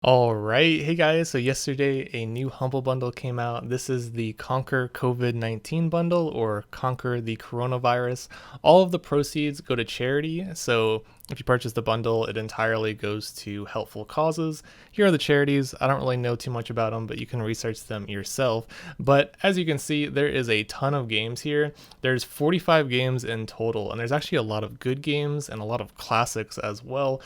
All right. Hey guys. So yesterday a new Humble bundle came out. This is the Conquer COVID-19 bundle or Conquer the Coronavirus. All of the proceeds go to charity. So if you purchase the bundle, it entirely goes to helpful causes. Here are the charities. I don't really know too much about them, but you can research them yourself. But as you can see, there is a ton of games here. There's 45 games in total, and there's actually a lot of good games and a lot of classics as well.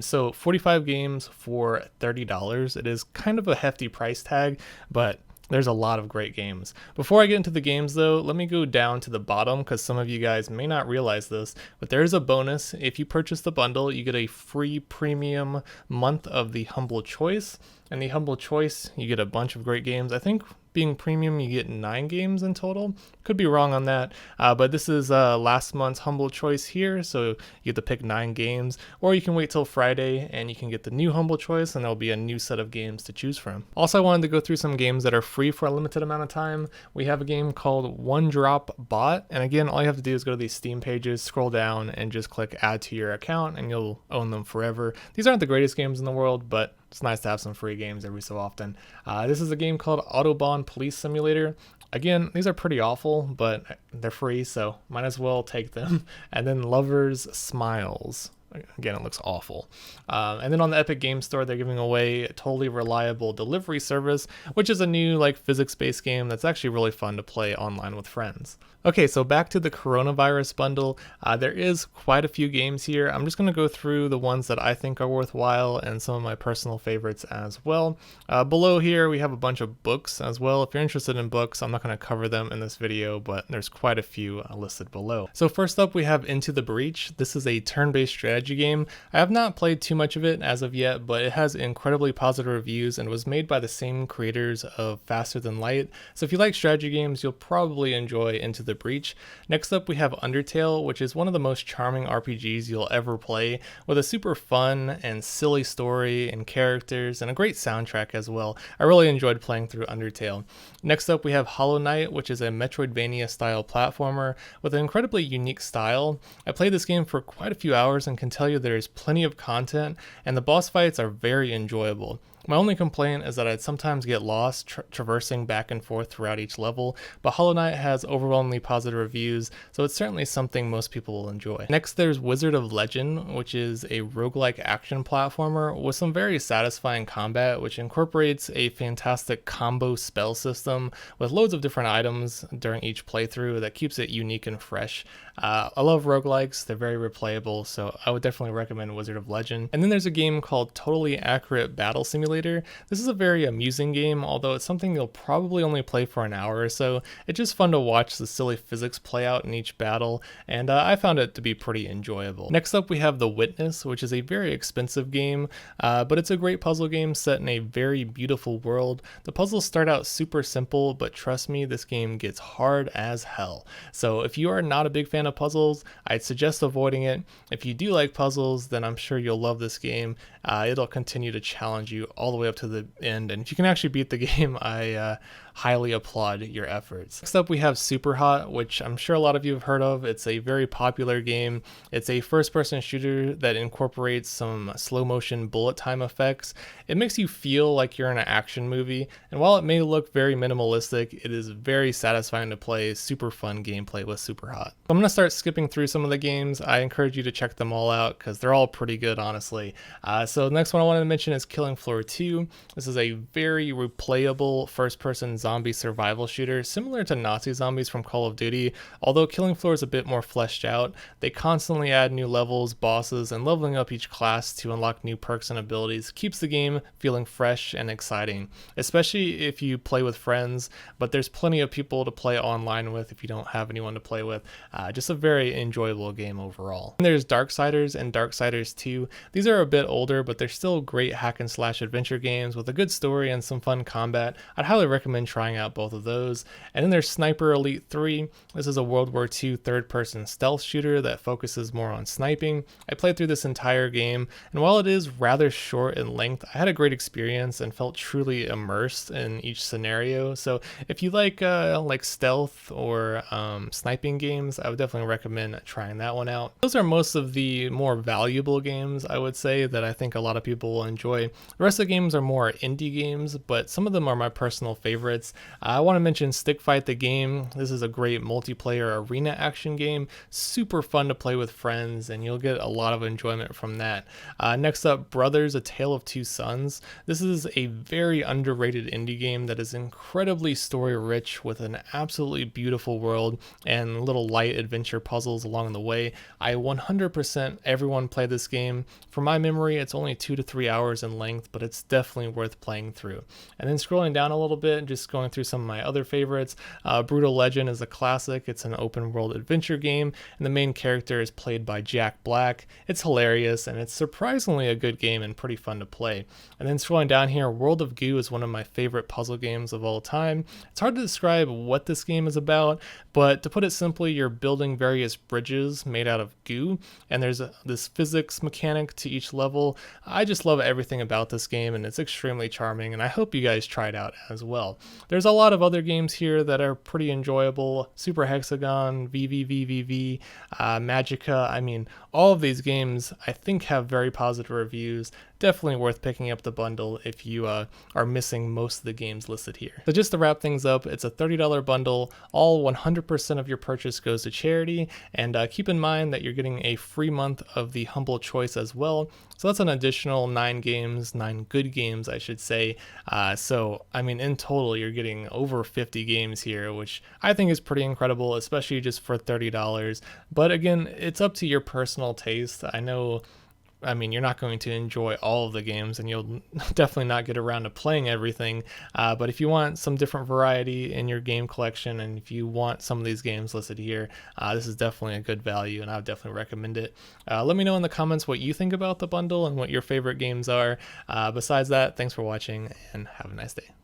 So 45 games for $30. It is kind of a hefty price tag, but there's a lot of great games. Before I get into the games though, let me go down to the bottom because some of you guys may not realize this, but there is a bonus. If you purchase the bundle, you get a free premium month of the Humble Choice. And the Humble Choice, you get a bunch of great games. I think being premium, you get 9 games in total. Could be wrong on that, but this is last month's Humble Choice here, so you get to pick 9 games, or you can wait till Friday and you can get the new Humble Choice, and there'll be a new set of games to choose from. Also, I wanted to go through some games that are free for a limited amount of time. We have a game called One Drop Bot, and again, all you have to do is go to these Steam pages, scroll down, and just click Add to your account, and you'll own them forever. These aren't the greatest games in the world, but it's nice to have some free games every so often. This is a game called Autobahn Police Simulator. Again, these are pretty awful, but they're free, so might as well take them. And then Lovers Smiles. Again, it looks awful. And then on the Epic Game Store, they're giving away a Totally Reliable Delivery Service, which is a new physics-based game that's actually really fun to play online with friends. Okay, so back to the coronavirus bundle. There is quite a few games here. I'm just going to go through the ones that I think are worthwhile and some of my personal favorites as well. Below here, we have a bunch of books as well. If you're interested in books, I'm not going to cover them in this video, but there's quite a few listed below. So first up, we have Into the Breach. This is a turn-based strategy game. I have not played too much of it as of yet, but it has incredibly positive reviews and was made by the same creators of Faster Than Light. So if you like strategy games, you'll probably enjoy Into the Breach. Next up, we have Undertale, which is one of the most charming RPGs you'll ever play, with a super fun and silly story and characters and a great soundtrack as well. I really enjoyed playing through Undertale. Next up, we have Hollow Knight, which is a Metroidvania style platformer with an incredibly unique style. I played this game for quite a few hours and can tell you there's plenty of content, and the boss fights are very enjoyable. My only complaint is that I'd sometimes get lost traversing back and forth throughout each level, but Hollow Knight has overwhelmingly positive reviews, so it's certainly something most people will enjoy. Next, there's Wizard of Legend, which is a roguelike action platformer with some very satisfying combat, which incorporates a fantastic combo spell system with loads of different items during each playthrough that keeps it unique and fresh. I love roguelikes, they're very replayable, so I would definitely recommend Wizard of Legend. And then there's a game called Totally Accurate Battle Simulator. This is a very amusing game, although it's something you'll probably only play for an hour or so. It's just fun to watch the silly physics play out in each battle, and I found it to be pretty enjoyable. Next up, we have The Witness, which is a very expensive game, but it's a great puzzle game set in a very beautiful world. The puzzles start out super simple, but trust me, this game gets hard as hell. So if you are not a big fan of puzzles, I'd suggest avoiding it. If you do like puzzles, then I'm sure you'll love this game. It'll continue to challenge you all the way up to the end, and if you can actually beat the game, I highly applaud your efforts. Next up, we have Super Hot, which I'm sure a lot of you have heard of. It's a very popular game. It's a first-person shooter that incorporates some slow motion bullet time effects. It makes you feel like you're in an action movie, and while it may look very minimalistic, it is very satisfying to play. Super fun gameplay with Super Hot. I'm going to start skipping through some of the games. I encourage you to check them all out because they're all pretty good, honestly. So the next one I wanted to mention is Killing Floor 2. This is a very replayable first-person zombie survival shooter, similar to Nazi zombies from Call of Duty, although Killing Floor is a bit more fleshed out. They constantly add new levels, bosses, and leveling up each class to unlock new perks and abilities keeps the game feeling fresh and exciting, especially if you play with friends, but there's plenty of people to play online with if you don't have anyone to play with. Just a very enjoyable game overall. And there's Darksiders and Darksiders 2. These are a bit older, but they're still great hack and slash adventure games with a good story and some fun combat. I'd highly recommend trying out both of those. And then there's Sniper Elite 3. This is a World War II third-person stealth shooter that focuses more on sniping. I played through this entire game, and while it is rather short in length, I had a great experience and felt truly immersed in each scenario. So if you like stealth or sniping games, I would definitely recommend trying that one out. Those are most of the more valuable games, I would say, that I think a lot of people will enjoy. The rest of the games are more indie games, but some of them are my personal favorites. I want to mention Stick Fight the game. This is a great multiplayer arena action game, super fun to play with friends, and you'll get a lot of enjoyment from that. Next up, Brothers: A Tale of Two Sons. This is a very underrated indie game that is incredibly story rich with an absolutely beautiful world and little light adventure puzzles along the way. I 100% everyone play this game. From my memory, it's only 2 to 3 hours in length, but it's definitely worth playing through. And then scrolling down a little bit, just going through some of my other favorites, Brutal Legend is a classic. It's an open world adventure game, and the main character is played by Jack Black. It's hilarious, and it's surprisingly a good game and pretty fun to play. And then scrolling down here, World of Goo is one of my favorite puzzle games of all time. It's hard to describe what this game is about, but to put it simply, you're building various bridges made out of goo, and there's this physics mechanic to each level. I just love everything about this game, and it's extremely charming, and I hope you guys try it out as well. There's a lot of other games here that are pretty enjoyable. Super Hexagon, VVVVV, Magica. I mean, all of these games I think have very positive reviews. Definitely worth picking up the bundle if you are missing most of the games listed here. So just to wrap things up, it's a $30 bundle. All 100% of your purchase goes to charity, and keep in mind that you're getting a free month of the Humble Choice as well. So that's an additional 9 games, 9 good games, I should say. So, I mean, in total, you're getting over 50 games here, which I think is pretty incredible, especially just for $30. But again, it's up to your personal taste. I mean, you're not going to enjoy all of the games, and you'll definitely not get around to playing everything. But if you want some different variety in your game collection, and if you want some of these games listed here, this is definitely a good value, and I would definitely recommend it. Let me know in the comments what you think about the bundle and what your favorite games are. Besides that, thanks for watching, and have a nice day.